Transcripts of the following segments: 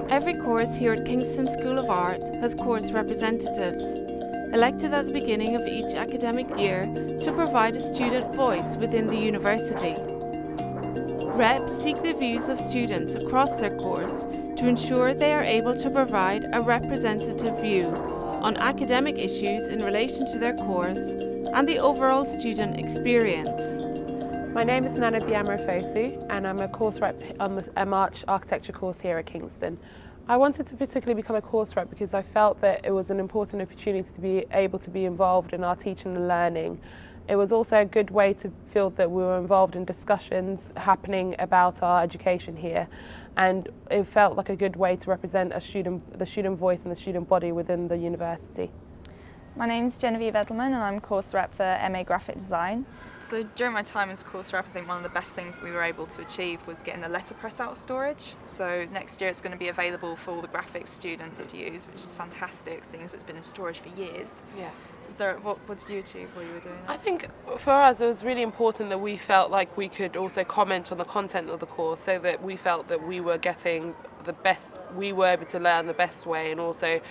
Every course here at Kingston School of Art has course representatives, elected at the beginning of each academic year to provide a student voice within the university. Reps seek the views of students across their course to ensure they are able to provide a representative view on academic issues in relation to their course and the overall student experience. My name is Nana Biamrafosu and I'm a course rep on the March architecture course here at Kingston. I wanted to particularly become a course rep because I felt that it was an important opportunity to be able to be involved in our teaching and learning. It was also a good way to feel that we were involved in discussions happening about our education here, and it felt like a good way to represent the student voice and the student body within the university. My name's Genevieve Edelman and I'm course rep for MA Graphic Design. So during my time as course rep, I think one of the best things that we were able to achieve was getting the letterpress out of storage. So next year it's going to be available for all the graphics students to use, which is fantastic, seeing as it's been in storage for years. Yeah. What did you achieve while you were doing that? I think for us it was really important that we felt like we could also comment on the content of the course, so that we felt that we were getting the best, we were able to learn the best way and also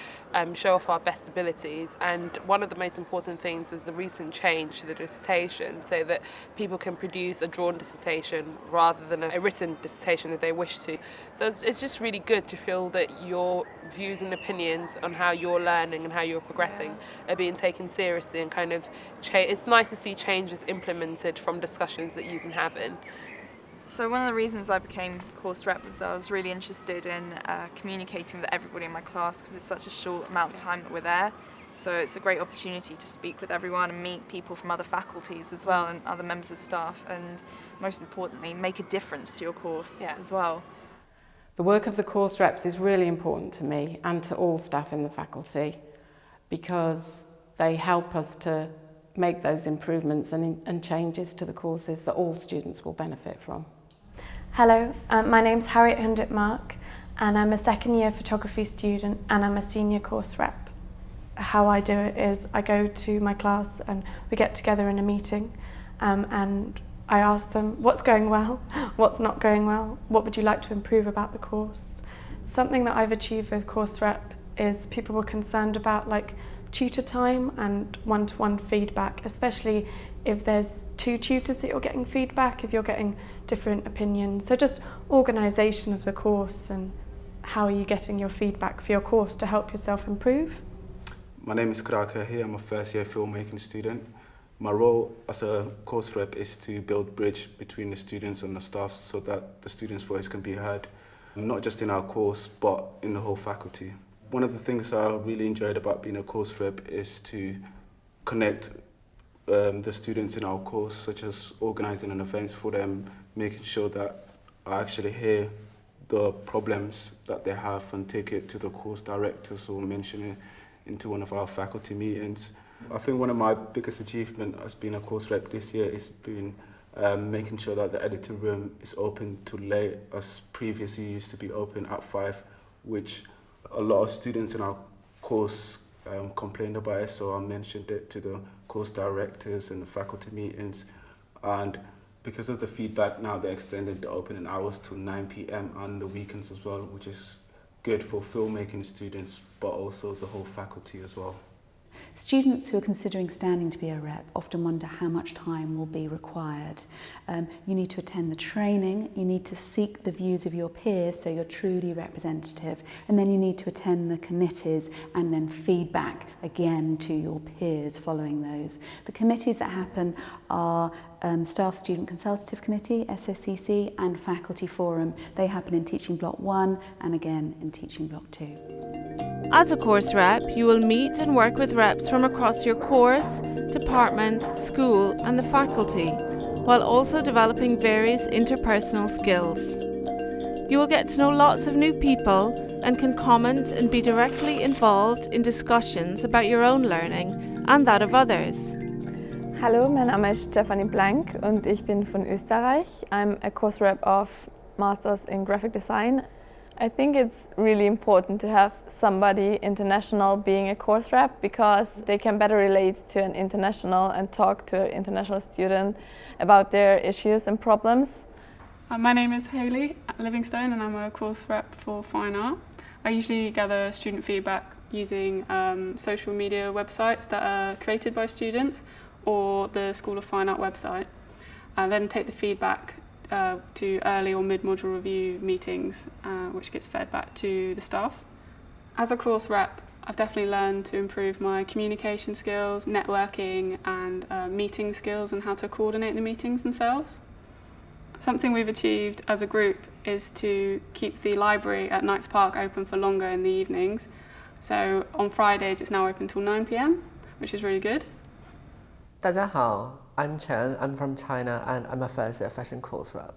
show off our best abilities. And one of the most important things was the recent change to the dissertation, so that people can produce a drawn dissertation rather than a written dissertation if they wish to. So it's just really good to feel that your views and opinions on how you're learning and how you're progressing are being taken seriously, and kind of it's nice to see changes implemented from discussions that you've been having. So one of the reasons I became course rep was that I was really interested in communicating with everybody in my class, because it's such a short amount of time that we're there. So it's a great opportunity to speak with everyone and meet people from other faculties as well and other members of staff, and most importantly make a difference to your course as well. The work of the course reps is really important to me and to all staff in the faculty, because they help us to make those improvements and changes to the courses that all students will benefit from. Hello, my name's Harriet Hundert-Mark and I'm a second year photography student and I'm a senior course rep. How I do it is I go to my class and we get together in a meeting and I ask them what's going well, what's not going well, what would you like to improve about the course. Something that I've achieved with course rep is people were concerned about like tutor time and one-to-one feedback, especially if there's two tutors that you're getting feedback, if you're getting different opinions. So just organisation of the course and how are you getting your feedback for your course to help yourself improve. My name is Kraka here, I'm a first year filmmaking student. My role as a course rep is to build bridge between the students and the staff so that the students' voice can be heard, not just in our course but in the whole faculty. One of the things I really enjoyed about being a course rep is to connect the students in our course, such as organising an events for them, making sure that I actually hear the problems that they have and take it to the course directors or mention it into one of our faculty meetings. I think one of my biggest achievements as being a course rep this year is being making sure that the editing room is open too late, as previously used to be open at 5, which a lot of students in our course complained about it, so I mentioned it to the course directors and the faculty meetings, and because of the feedback now they extended the opening hours to 9 p.m. and the weekends as well, which is good for filmmaking students but also the whole faculty as well. Students who are considering standing to be a rep often wonder how much time will be required. You need to attend the training, you need to seek the views of your peers so you're truly representative, and then you need to attend the committees and then feedback again to your peers following those. The committees that happen are Staff Student Consultative Committee, SSCC, and Faculty Forum. They happen in Teaching Block 1 and again in Teaching Block 2. As a course rep, you will meet and work with reps from across your course, department, school and the faculty, while also developing various interpersonal skills. You will get to know lots of new people and can comment and be directly involved in discussions about your own learning and that of others. Hallo, mein Name ist Stefanie Blank und ich bin von Österreich. I'm a course rep of Masters in Graphic Design. I think it's really important to have somebody international being a course rep because they can better relate to an international and talk to an international student about their issues and problems. My name is Hayley Livingstone and I'm a course rep for Fine Art. I usually gather student feedback using social media websites that are created by students or the School of Fine Art website. I then take the feedback to early or mid-module review meetings, which gets fed back to the staff. As a course rep, I've definitely learned to improve my communication skills, networking and meeting skills and how to coordinate the meetings themselves. Something we've achieved as a group is to keep the library at Knights Park open for longer in the evenings. So on Fridays it's now open till 9 p.m, which is really good. 大家好, I'm Chen, I'm from China and I'm a first year fashion course rep.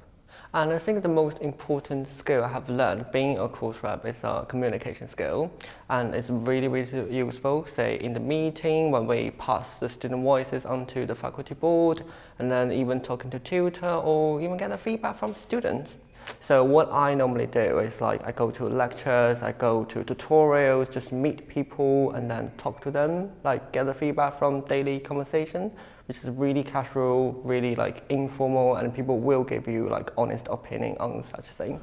And I think the most important skill I have learned being a course rep is a communication skill. And it's really, really useful, say in the meeting when we pass the student voices onto the faculty board, and then even talking to tutor or even get a feedback from students. So what I normally do is like I go to lectures, I go to tutorials, just meet people and then talk to them, like get the feedback from daily conversation, which is really casual, really like informal, and people will give you like honest opinion on such thing.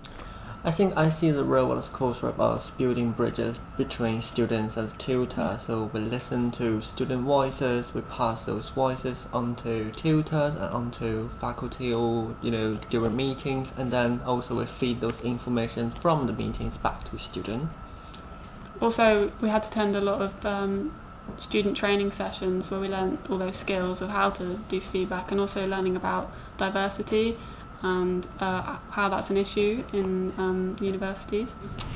I think I see the role as course rep as building bridges between students and tutors. So we listen to student voices, we pass those voices onto tutors and onto faculty or during meetings, and then also we feed those information from the meetings back to students. Also, we had to attend a lot of student training sessions where we learned all those skills of how to do feedback and also learning about diversity and how that's an issue in universities.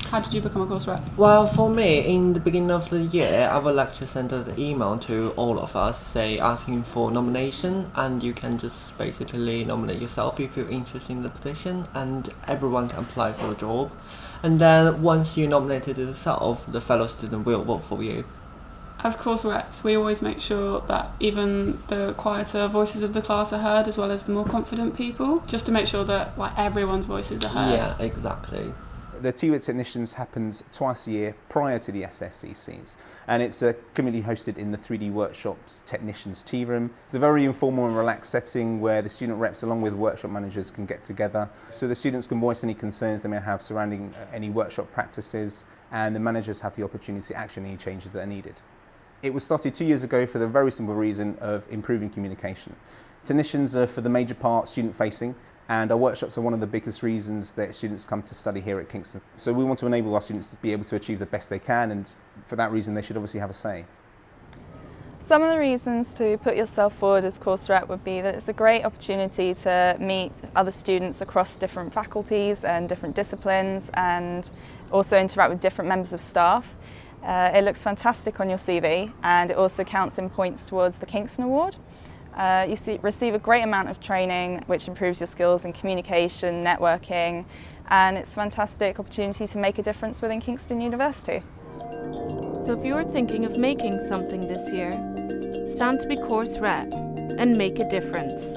How did you become a course rep? Well, for me, in the beginning of the year, our lecturer sent an email to all of us, say asking for nomination, and you can just basically nominate yourself if you're interested in the position, and everyone can apply for the job. And then once you nominated yourself, the fellow student will vote for you. As course reps, we always make sure that even the quieter voices of the class are heard as well as the more confident people, just to make sure that like everyone's voices are heard. Yeah, exactly. The TWIT Technicians happens twice a year prior to the SSCCs, and it's a community hosted in the 3D Workshops Technicians Tea Room. It's a very informal and relaxed setting where the student reps along with workshop managers can get together, so the students can voice any concerns they may have surrounding any workshop practices, and the managers have the opportunity to action any changes that are needed. It was started 2 years ago for the very simple reason of improving communication. Technicians are for the major part student-facing, and our workshops are one of the biggest reasons that students come to study here at Kingston. So we want to enable our students to be able to achieve the best they can, and for that reason they should obviously have a say. Some of the reasons to put yourself forward as course rep would be that it's a great opportunity to meet other students across different faculties and different disciplines, and also interact with different members of staff. It looks fantastic on your CV, and it also counts in points towards the Kingston Award. You receive a great amount of training which improves your skills in communication, networking, and it's a fantastic opportunity to make a difference within Kingston University. So if you're thinking of making something this year, stand to be course rep and make a difference.